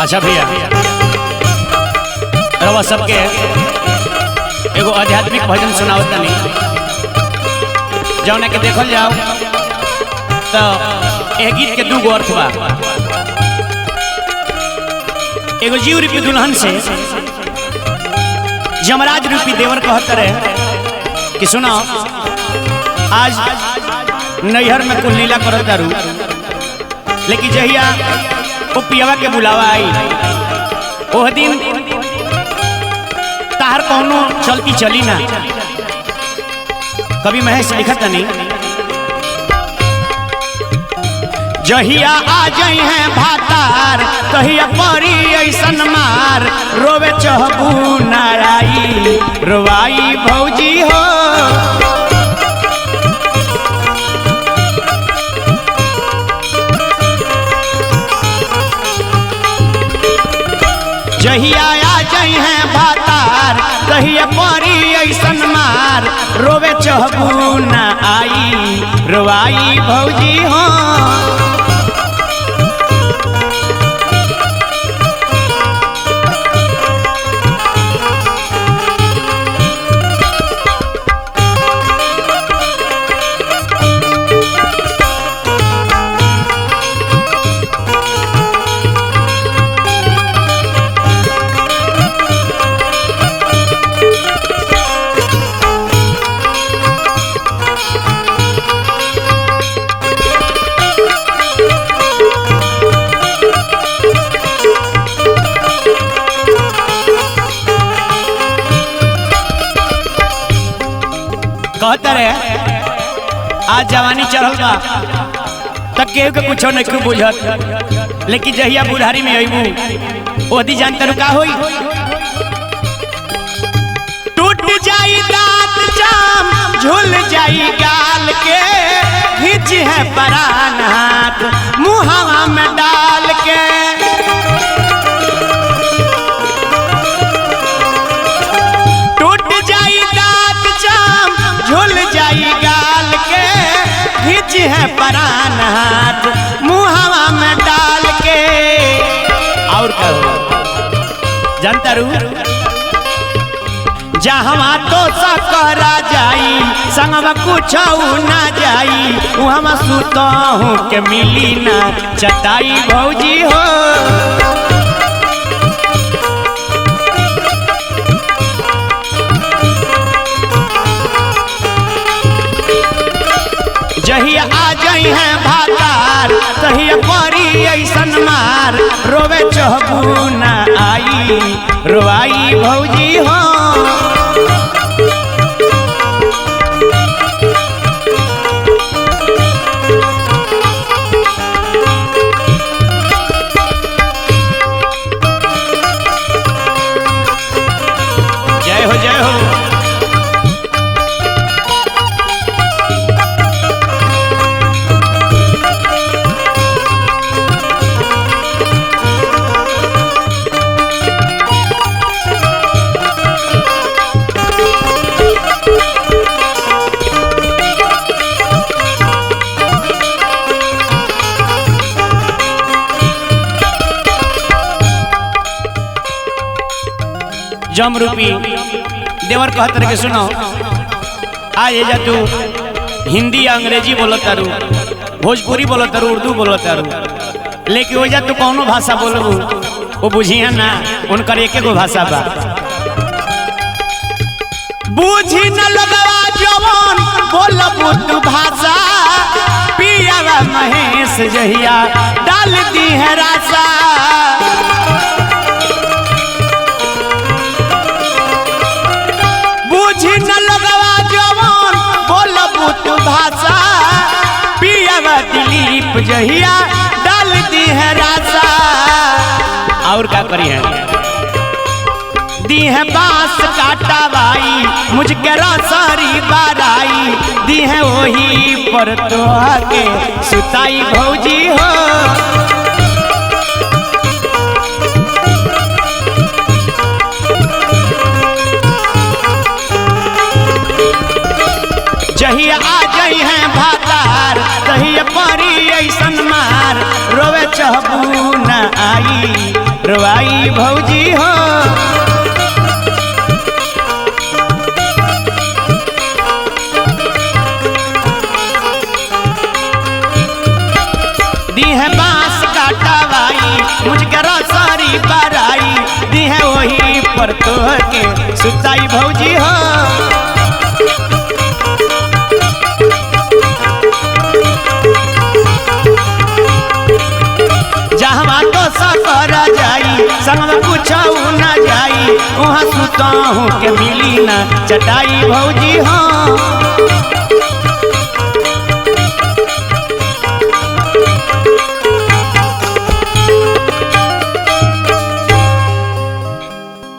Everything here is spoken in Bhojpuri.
अच्छा भैया रवा सबके एगो आध्यात्मिक भजन सुनावत नहीं जौना के देखल जाओ तो ए गीत के दू गो अर्थ बा। एगो जीव रूपी दुल्हन से जमराज रूपी देवर कहत रहे कि सुनो आज नैहर में कुल लीला करत दारू, लेकिन जहिया वो पियवा के बुलावा आई ओह दिन तार कौनो चलती चली ना। कभी महेश लिखत नहीं जहिया आ जाई हैं भातार कहिया परी ऐसन मार रोवे चहबू नाराई रोवाई भौजी हो। जहिया आ जाई हैं भातार कहिया परी ऐसन मार रोवे चहबू ना आई रोवाई भौजी हो। कहता रहे आज जवानी चढ़ल बा तक केहू के कुछ नहीं बुझत, लेकिन जहिया बुढ़ारी में अबू ओदी जानता का होई टूट जाई दांत जाम झुल जाई गाल के खींच है परान हाथ मुहावा में डाल के। टूट जाई दांत जाम झुल जाई गाल के खींच है परान हाथ मुहावा में डाल के। और कहो जानता रू जहवा तो सकरा जाई संगवा कुछ ना जाई वहाँ सुतहूँ के मिली ना चटाई भौजी हो। जहिया आ जाई हैं भातार कहिया परी ऐसन मार रोवे चहबू ना आई रोवाई भौजी हो। जय हो जय हो। जम रूपी देवर कहत रहे कि सुनो आज जा तू हिंदी अंग्रेजी बोलत तारू भोजपुरी बोलत तारू उर्दू बोलत तारू, लेकिन वो जा तू कौनो भाषा बोलबू वो बुझिया ना उनकर एक गो भाषा बा। बुझी न लगवा जवान बोलबू तू भाषा पियावा महेश जहिया डाल दी है रासा। न लगवा जवान बोलबू तू भाषा पियावा दिलीप जहिया डाल दी है रासा। और क्या करी है दी है बांस काटा बाई मुझके रसरी बाराई दी है वही पर तो आके सुताई भौजी हो। जहिया आ जाई हैं भातार कहिया परी ऐसन मार रोवे चहबू न आई रोवाई भौजी हो। दी है बांस काटावाई मुझकर सारी बराई, दी है वही पर तो के सुताई भौजी हो। जहाँ तो सफर जाई संग कुछ न जाई, वहाँ सुता हूँ के मिली न चटाई भौजी हो।